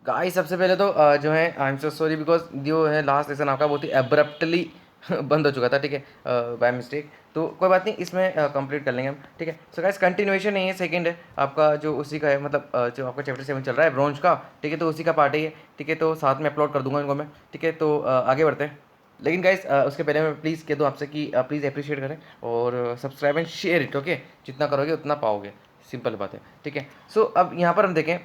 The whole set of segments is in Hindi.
गाइस सबसे पहले तो जो है I am so sorry because जो है लास्ट सेशन आपका बहुत ही एब्रप्टली बंद हो चुका था, ठीक है, बाय मिस्टेक। तो कोई बात नहीं, इसमें कंप्लीट कर लेंगे हम, ठीक है। सो गाइस कंटिन्यूएशन नहीं है, सेकंड है आपका जो उसी का है, मतलब जो आपका चैप्टर 7 चल रहा है ब्रॉन्ज का, ठीक है, तो उसी का पार्ट है ये, ठीक है। तो साथ में अपलोड कर दूंगा इनको मैं, ठीक है। तो आगे बढ़ते हैं। लेकिन गाइस उसके पहले मैं प्लीज़ कह दूँ आपसे कि प्लीज़ अप्रिशिएट करें और subscribe and share it, okay. जितना करोगे उतना पाओगे, सिंपल बात है, ठीक है। सो अब यहाँ पर हम देखें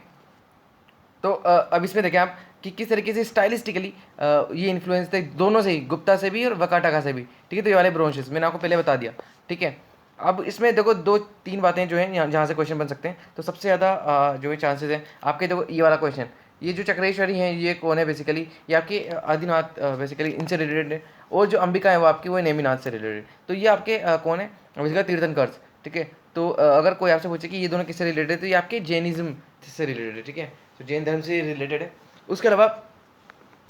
तो अब इसमें देखें आप कि किस तरीके से स्टाइलिस्टिकली ये इन्फ्लुएंस थे दोनों से ही, गुप्ता से भी और वकाटाका से भी, ठीक है। तो ये वाले ब्रोंशेस मैंने आपको पहले बता दिया, ठीक है। अब इसमें देखो दो तीन बातें जो हैं यहाँ जहाँ से क्वेश्चन बन सकते हैं। तो सबसे ज़्यादा जो है चांसेस हैं आपके, देखो ये वाला क्वेश्चन, ये जो चक्रेश्वरी हैं ये कौन है बेसिकली, ये आपके आदिनाथ बेसिकली इनसे रिलेटेड है। और जो अंबिका है वो आपकी वो है नेमिनाथ से रिलेटेड। तो ये आपके कौन है बेसिकली तीर्थंकर्स, ठीक है। तो अगर कोई आपसे पूछे कि ये दोनों किससे रिलेटेड है तो ये आपके जैनिज्म से रिलेटेड है, ठीक है। तो जैन धर्म से रिलेटेड है। उसके अलावा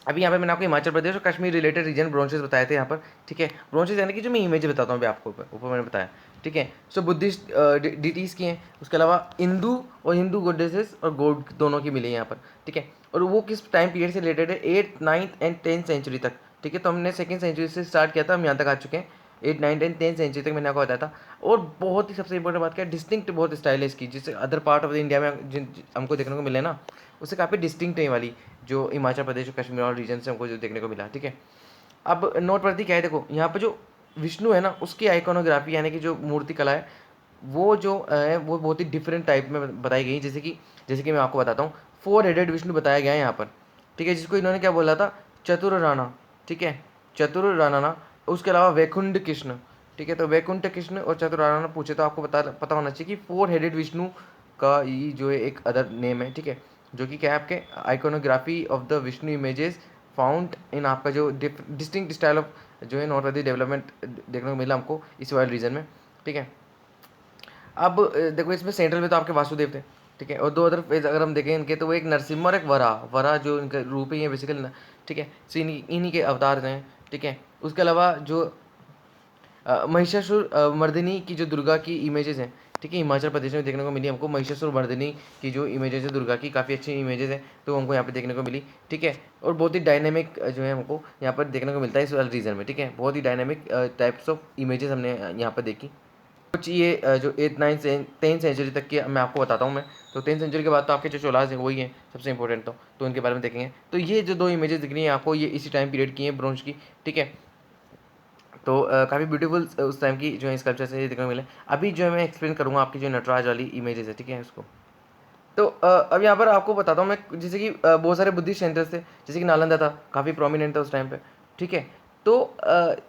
अभी यहाँ पे मैंने आपको हिमाचल प्रदेश और कश्मीर रिलेटेड रीजन ब्रोंसेस बताए थे यहाँ पर, ठीक है। ब्रोंसेस यानी कि जो मैं इमेज बताता हूँ अभी आपको, ऊपर मैंने बताया, ठीक है। सो बुद्धिस्ट डिटीज़ की हैं। उसके अलावा हिंदू और हिंदू गॉडेसेस और गॉड दोनों की मिली है यहाँ पर, ठीक है। और वो किस टाइम पीरियड से रिलेटेड है, 8th 9th and 10th century तक, ठीक है। तो हमने सेकंड सेंचुरी से स्टार्ट किया था, हम यहाँ तक आ चुके हैं 8th 9th and 10th century तक मैंने आपको बताया था। और बहुत ही सबसे इंपॉर्टेंट बात क्या है, डिस्टिंक्ट बहुत स्टाइल है इसकी, जिससे other part of the India में जिन हमको देखने को मिले ना, उससे काफ़ी डिस्टिंक्ट है ये वाली जो हिमाचल प्रदेश और कश्मीर और रीजन से हमको जो देखने को मिला, ठीक है। अब नोटवर्दी क्या है, देखो यहाँ पर जो विष्णु है ना उसकी आइकोनोग्राफी यानी कि जो मूर्ति कला है वो जो है वो बहुत ही डिफरेंट टाइप में बताई गई। जैसे कि मैं आपको बताता हूँ, 4 हेडेड विष्णु बताया गया है यहाँ पर, ठीक है। जिसको इन्होंने क्या बोला था, चतुर राणा, ठीक है, चतुर राणा। उसके अलावा वैकुंठ कृष्ण, ठीक है। तो वैकुंठ कृष्ण और चतुर राणा पूछे तो आपको पता होना चाहिए कि 4 हेडेड विष्णु का ये जो है एक अदर नेम है, ठीक है। जो कि क्या है आपके iconography of the Vishnu images found in आपका जो डिस्टिंक्ट स्टाइल ऑफ जो है नॉर्थवर्दी डेवलपमेंट देखने को मिला हमको इस वाले रीजन में, ठीक है। अब देखो इसमें सेंट्रल में तो आपके वासुदेव थे, ठीक है। और दो अदर फेज अगर हम देखें इनके तो वो एक नरसिम्हा और एक वरा वरा जो इनका रूप है ये बेसिकली, ठीक है। सो इन्हीं के अवतार हैं, ठीक है। उसके अलावा जो महिषासुर मर्दिनी की जो दुर्गा की इमेजेस हैं, ठीक है, हिमाचल प्रदेश में देखने को मिली हमको। महिषासुर मर्दिनी की जो इमेजेस है दुर्गा की, काफ़ी अच्छी इमेजेस हैं, तो हमको यहाँ पे देखने को मिली, ठीक है। और बहुत ही डायनेमिक जो है हमको यहाँ पर देखने को मिलता है इस वाले रीजन में, ठीक है। बहुत ही डायनेमिक टाइप्स ऑफ इमेजेस हमने यहाँ पर देखी। कुछ ये जो 8th 9th 10th सेंचुरी तक की मैं आपको बताता हूँ मैं। तो 10th सेंचुरी के बाद तो आपके जो चोलाज हैं वही हैं सबसे इंपॉर्टेंट, तो इनके बारे में देखेंगे। तो ये जो दो इमेजेस दिख रही हैं आपको ये इसी टाइम पीरियड की हैं ब्रोंज की, ठीक है। तो काफ़ी ब्यूटीफुल उस टाइम की जो है स्कल्पचर से देखने को मिले। अभी जो है मैं एक्सप्लेन करूँगा आपकी जो नटराज वाली इमेजेस है, ठीक है, उसको। तो अब यहाँ पर आपको बताता हूँ मैं, जैसे कि बहुत सारे बुद्धिस्ट सेंटर्स थे, जैसे कि नालंदा था, काफ़ी प्रोमिनेंट था उस टाइम पे, ठीक है। तो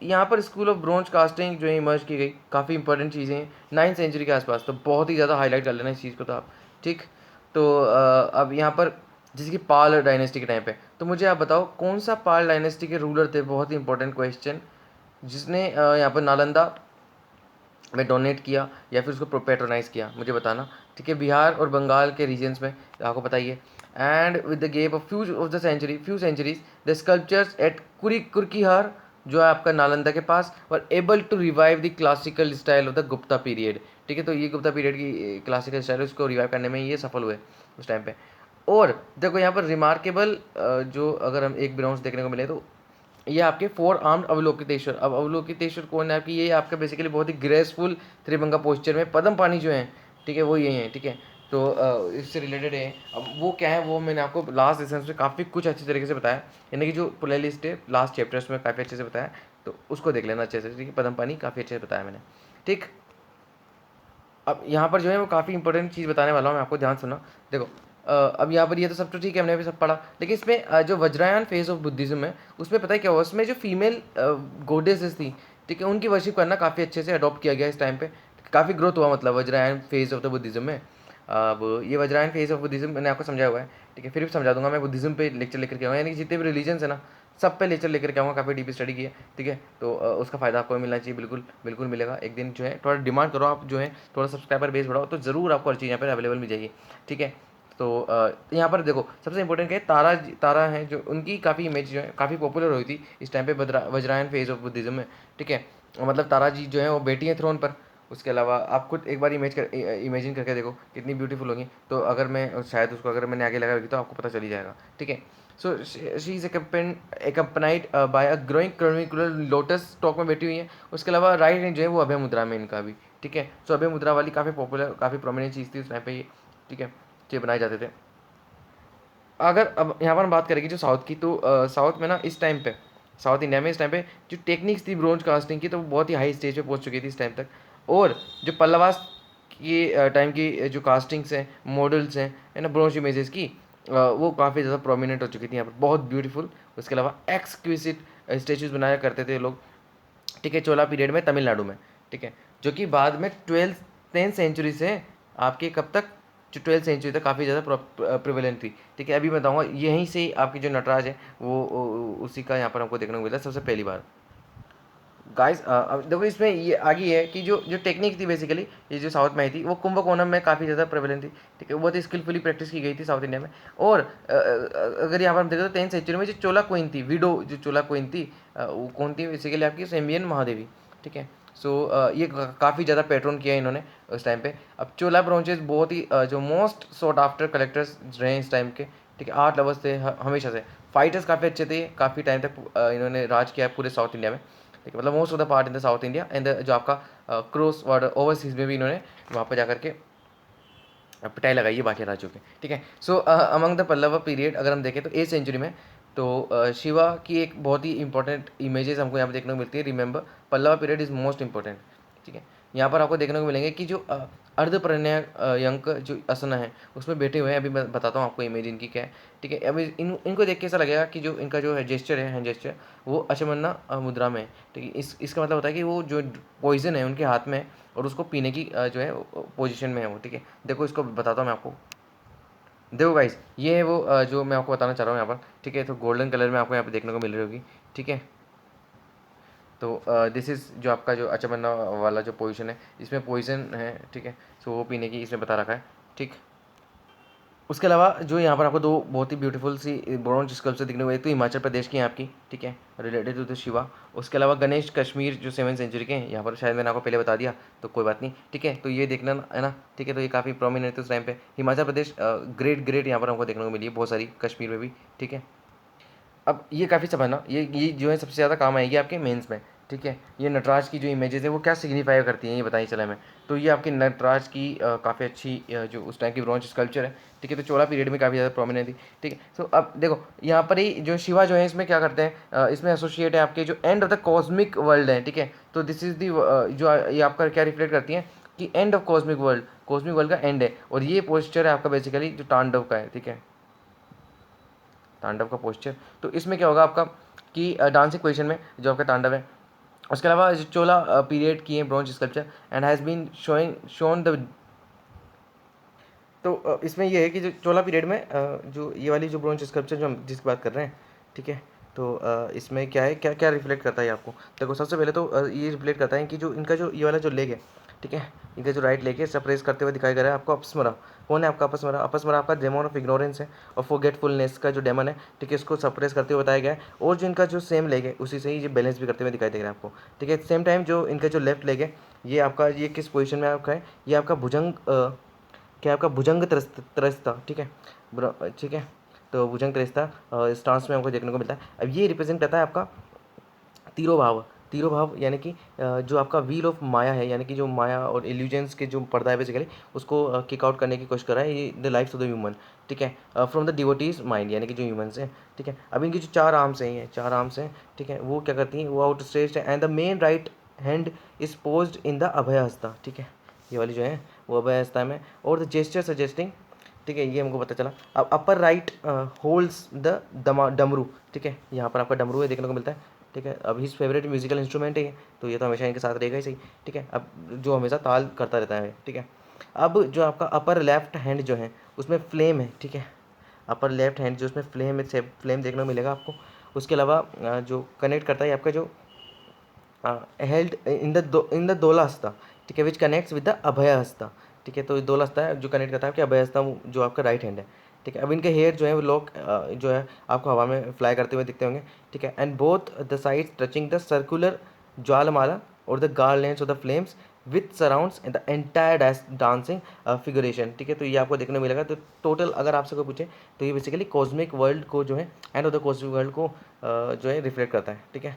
यहाँ पर स्कूल ऑफ ब्रोंज कास्टिंग जो है इमर्ज की गई, काफ़ी इंपॉर्टेंट चीज़ें हैं 9th सेंचुरी के आसपास। तो बहुत ही ज़्यादा हाईलाइट कर लेना इस चीज़ को तो आप, ठीक। तो अब यहाँ पर जैसे कि पाल डायनेस्टी के टाइम पे, तो मुझे आप बताओ कौन सा पाल डायनेस्टी के रूलर थे, बहुत ही इंपॉर्टेंट क्वेश्चन, जिसने यहाँ पर नालंदा में डोनेट किया या फिर उसको पेट्रोनाइज किया, मुझे बताना, ठीक है। बिहार और बंगाल के रीजन्स में आपको बताइए। And with the gap of few centuries the sculptures at Kurkihar जो है आपका नालंदा के पास were able to revive the classical style of the Gupta period, ठीक है। तो ये गुप्ता पीरियड की क्लासिकल स्टाइल है उसको रिवाइव करने में ये सफल हुए उस टाइम पे। और देखो यहाँ पर रिमार्केबल जो अगर हम एक ब्राउन्स देखने को मिले तो ये आपके 4 आर्म्ड अवलोकितेश्वर। अब अवलोकितेश्वर कौन है आपकी, ये आपका बेसिकली बहुत ही ग्रेसफुल त्रिभंगा पोस्चर में पद्म पानी जो है, ठीक है, वो ये हैं, ठीक है। तो इससे रिलेटेड है। अब वो क्या है वो मैंने आपको लास्ट सेशन में काफ़ी कुछ अच्छी तरीके से बताया, यानी कि जो प्ले लिस्ट है लास्ट चैप्टर्स में काफ़ी अच्छे से बताया, तो उसको देख लेना अच्छे से, ठीक है। पद्म पानी काफ़ी अच्छे से बताया मैंने, ठीक। अब यहाँ पर जो है वो काफ़ी इंपॉर्टेंट चीज़ बताने वाला हूँ मैं आपको, ध्यान सुनना। देखो अब यहाँ पर ये तो सब तो ठीक है, हमने भी सब पढ़ा, लेकिन इसमें जो वज्रायन फेज ऑफ बुद्धिज्म है उसमें पता है क्या हुआ, उसमें जो फीमेल गोडेसेस थी, ठीक है, उनकी वर्शिप करना काफ़ी अच्छे से अडॉप्ट किया गया इस टाइम पे। काफ़ी ग्रोथ हुआ मतलब Vajrayana phase of the Buddhism में। अब ये वज्रायन फेज ऑफ बुद्धिज्म मैंने आपको समझाया हुआ है, ठीक है। फिर भी समझा दूंगा मैं, बुद्धिज्म पे लेक्चर लेकर के आऊँगा, यानी कि जितने भी रिलीजन्स है ना सब पे लेक्चर लेकर के आऊँगा, काफ़ी डीप स्टडी की है, ठीक है। तो उसका फ़ायदा आपको मिलना चाहिए, बिल्कुल बिल्कुल मिलेगा एक दिन। जो है थोड़ा डिमांड करो आप, जो है थोड़ा सब्सक्राइबर बेस बढ़ाओ तो ज़रूर आपको हर चीज़ यहाँ पर अवेलेबल मिल जाएगी, ठीक है। तो यहाँ पर देखो सबसे इंपॉर्टेंट क्या है, तारा है जो उनकी काफ़ी इमेज जो है काफ़ी पॉपुलर हुई थी इस टाइम पे वज्रायन फेज ऑफ बुद्धिज्म में, ठीक है। मतलब तारा जी जो है वो बैठी हैं थ्रोन पर, उसके अलावा आप खुद एक बार इमेजिन करके देखो कितनी ब्यूटीफुल होगी। तो अगर मैं शायद उसको अगर मैंने आगे लगा होगी तो आपको पता चल ही जाएगा, ठीक है। So she is accompanied by a growing chronicular lotus stalk में बैठी हुई है। उसके अलावा राइट हैंड जो है वो अभय मुद्रा में इनका भी, ठीक है। सो अभय मुद्रा वाली काफ़ी पॉपुलर काफ़ी प्रोमिनेंट चीज़ थी उस टाइम पे ये, ठीक है, ये बनाए जाते थे। अगर अब यहाँ पर हम बात करेंगे जो साउथ की, तो साउथ में ना इस टाइम पे, साउथ इंडिया में इस टाइम पे जो टेक्निक्स थी ब्रोंज कास्टिंग की, तो वो बहुत ही हाई स्टेज पे पहुंच चुकी थी इस टाइम तक। और जो पल्लवास की टाइम की जो कास्टिंग्स हैं, मॉडल्स हैं, है ना, ब्रोंज इमेजेस की, वो काफ़ी ज़्यादा प्रोमिनेंट हो चुकी थी यहाँ पर, बहुत ब्यूटीफुल। उसके अलावा एक्सक्विजिट स्टेचूज बनाया करते थे लोग, ठीक है, चोला पीरियड में तमिलनाडु में, ठीक है, जो कि बाद में 10th सेंचुरी से आपके कब तक, जो 12th सेंचुरी तक काफ़ी ज़्यादा प्रिवेलेंट थी, ठीक है। अभी बताऊँगा यहीं से ही आपकी जो नटराज है वो उसी का यहाँ पर हमको देखने को मिला सबसे पहली बार। गाइस अब देखो इसमें ये आगे है कि जो जो टेक्निक थी बेसिकली, ये जो साउथ में आई थी वो कुंभकोणम में काफ़ी ज़्यादा प्रेवलेंट थी, ठीक है, बहुत ही स्किलफुली प्रैक्टिस की गई थी साउथ इंडिया में। और अगर यहाँ पर हम देखें तो 10th सेंचुरी में जो चोला क्वीन थी, विडो जो चोला क्वीन थी, वो कौन थी बेसिकली, आपकी सेम्बियन महादेवी, ठीक है। सो ये काफ़ी ज़्यादा पैट्रोन किया इन्होंने उस टाइम पे। अब चोला ब्रोंचेस बहुत ही जो मोस्ट सॉट आफ्टर कलेक्टर्स रहे इस टाइम के, ठीक है, आर्ट लवर्स थे हमेशा से, फाइटर्स काफ़ी अच्छे थे, काफ़ी टाइम तक इन्होंने राज किया है पूरे साउथ इंडिया में, ठीक है, मतलब most of the part in the south India and जो आपका क्रॉस बॉर्डर ओवरसीज में भी इन्होंने वहाँ पर जाकर के पिटाई लगाई है बाकी राज्यों के, ठीक है। So among the Pallava period अगर हम देखें तो 8th सेंचुरी में, तो शिवा की एक बहुत ही इंपॉर्टेंट इमेजेस हमको यहाँ पर देखने को मिलती है। Remember Pallava period is most important, ठीक है। यहाँ पर आपको देखने को मिलेंगे कि जो अर्धपरिणय यंक जो आसन है उसमें बैठे हुए हैं। अभी मैं बताता हूँ आपको इमेज इनकी क्या है, ठीक है। अभी इनको देख के ऐसा लगेगा कि जो इनका जो है जेस्चर है, हैंड जेस्चर, वो अचमन्ना मुद्रा में है, ठीक है। इसका मतलब होता है कि वो जो पॉइजन है उनके हाथ में है और उसको पीने की जो है पोजिशन में है वो, ठीक है। देखो इसको बताता हूँ मैं आपको, देखो गाइस ये है वो जो मैं आपको बताना चाह रहा हूँ यहाँ पर, ठीक है। तो गोल्डन कलर में आपको यहाँ पर देखने को मिल रही होगी, ठीक है। तो दिस इज़ जो आपका जो अचमन्ना वाला जो पोजीशन है, इसमें पोजीशन है, ठीक है। सो वो पीने की इसमें बता रखा है, ठीक। उसके अलावा जो यहाँ पर आपको दो बहुत ही ब्यूटीफुल सी ब्रॉन्ज स्कल्पचर दिखने को, एक तो हिमाचल प्रदेश की है आपकी, ठीक है, रिलेटेड टू द शिवा। उसके अलावा गणेश कश्मीर जो 7th सेंचुरी के हैं, यहाँ पर शायद मैंने आपको पहले बता दिया, तो कोई बात नहीं, ठीक है। तो ये देखना है ना, ठीक है। तो ये काफ़ी प्रोमिनेंट है उस टाइम पे। हिमाचल प्रदेश ग्रेट ग्रेट यहाँ पर हमको देखने को मिली है बहुत सारी, कश्मीर में भी, ठीक है। अब ये काफ़ी समझना, ये जो है सबसे ज़्यादा काम आएगी आपके मेंस में, ठीक है। ये नटराज की जो इमेजेस है वो क्या सिग्निफाई करती हैं ये बताइए चला मैं। तो ये आपकी नटराज की काफ़ी अच्छी जो उस टाइम की ब्रॉन्ज स्कल्पचर है, ठीक है। तो चोला पीरियड में काफ़ी ज़्यादा प्रोमिनेंट थी, ठीक है। सो अब देखो यहाँ पर ही जो शिवा जो है इसमें क्या करते हैं, इसमें एसोसिएट है आपके जो end of the cosmic world है, ठीक है। तो दिस इज़ दी जो ये आपका क्या रिफ्लेक्ट करती है कि एंड ऑफ कॉस्मिक वर्ल्ड का एंड है। और ये पोस्चर है आपका बेसिकली जो तांडव का है, ठीक है, तांडव का पोस्चर। तो इसमें क्या होगा आपका कि डांसिंग पोजीशन में जो आपका तांडव है। उसके अलावा जो चोला पीरियड की है bronze sculpture and has been shown the, तो इसमें ये है कि जो चोला पीरियड में जो ये वाली जो ब्रॉन्ज स्कल्पचर जो हम जिसकी बात कर रहे हैं, ठीक है। तो इसमें क्या है, क्या क्या रिफ्लेक्ट करता है आपको, देखो सबसे पहले तो ये रिफ्लेक्ट करता है कि जो इनका जो ये वाला जो लेग है, ठीक है, इनका जो राइट लेग है सप्रेस करते हुए दिखाई दे रहा है आपको अपस्मरा। कौन है आपका अपस्मरा? अपस्मरा आपका डेमन ऑफ इग्नोरेंस है और फॉरगेटफुलनेस का जो डेमन है, ठीक है, इसको सप्रेस करते हुए बताया गया है। और जो इनका जो सेम लेग है उसी से ही ये बैलेंस भी करते हुए दिखाई दे रहा है आपको, ठीक है। सेम टाइम जो इनका जो लेफ्ट लेग है ये आपका, ये किस पोजिशन में आपका है, ये आपका भुजंग क्या आपका भुजंग त्रस्ता, ठीक है, ठीक है। तो भुजंग त्रस्ता स्टांस में हमको देखने को मिलता है। अब ये रिप्रेजेंट करता है आपका तीरोभाव। तीरोभाव यानी कि जो आपका व्हील ऑफ माया है, यानी कि जो माया और इल्यूजन्स के जो पर्दा है बेसिकली उसको किक आउट करने की कोशिश कर रहा है ये the lifes of the human, ठीक है, फ्रॉम द डिवोटीज माइंड, यानी कि जो ह्यूमन्स हैं, ठीक है। अब इनकी जो 4 आर्म्स हैं, ये 4 आर्म्स हैं, ठीक है, वो क्या करती हैं, वो आउट स्ट्रेच्ड है and the main right hand is posed in the abhaya hasta, ठीक है, ये वाली जो है वो अभय हस्ता में। और द जेस्चर सजेस्टिंग, ठीक है, ये हमको पता चला। अब अपर राइट होल्ड्स द डमरू, ठीक है, यहाँ पर आपका डमरू है देखने को मिलता है, ठीक है। अब हिज फेवरेट म्यूजिकल इंस्ट्रूमेंट है ये, तो ये तो हमेशा इनके साथ रहेगा ही सही, ठीक है। अब जो हमेशा ताल करता रहता है, ठीक है। अब जो आपका अपर लेफ्ट हैंड जो है उसमें फ्लेम है, ठीक है, अपर लेफ्ट हैंड जो उसमें फ्लेम है, फ्लेम देखने को मिलेगा आपको। उसके अलावा जो कनेक्ट करता है आपका जो हेल्ड इन द दोला हस्ता, ठीक है, which connects with the abhaya hasta, ठीक है। तो ये दोला हस्ता है जो कनेक्ट करता है कि अभय हस्ता जो आपका राइट हैंड है, ठीक है। अब इनके हेयर जो है वो लोग जो है आपको हवा में फ्लाई करते हुए दिखते होंगे, ठीक है। And both the sides touching the circular jwalamala और the garlands of the flames with surrounds the entire dancing figuration, ठीक है। तो ये आपको देखने को मिलेगा। तो टोटल अगर आपसे कोई पूछे तो ये बेसिकली कॉस्मिक वर्ल्ड को जो है, end of the cosmic world को जो है रिफ्लेक्ट करता है, ठीक है।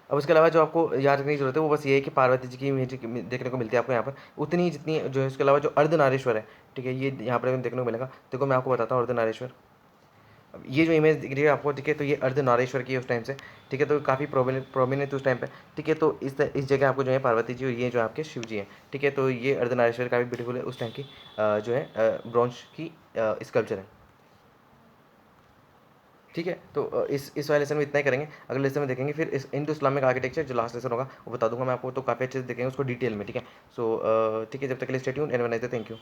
अब उसके अलावा जो आपको याद रखने की जरूरत है वो बस ये है कि पार्वती जी की इमेज देखने को मिलती है आपको यहाँ पर उतनी ही जितनी जो है। उसके अलावा जो अर्धनारीश्वर है, ठीक है, ये यहाँ पर देखने को मिलेगा। देखो मैं आपको बताता हूँ अर्धनारीश्वर। अब ये जो इमेज दिख रही है आपको, ठीक है, तो ये अर्धनारीश्वर की है उस टाइम से, ठीक है। तो काफ़ी प्रोमिनेंट उस टाइम पे, ठीक है। तो इस जगह आपको जो है पार्वती जी और ये जो आपके शिव जी हैं, ठीक है। तो ये अर्धनारीश्वर काफ़ी ब्यूटीफुल है उस टाइम की जो है ब्रॉन्ज की स्कल्पचर है, ठीक है। तो इस वाले लेसन में इतना ही करेंगे। अगले लेसन में देखेंगे फिर इस इंडो इस्लामिक आर्किटेक्चर जो लास्ट लेसन होगा वो बता दूंगा मैं आपको। तो काफ़ी अच्छे से देखेंगे उसको डिटेल में, ठीक है। सो ठीक है, जब तक के लिए stay tuned and have a nice day. Thank you.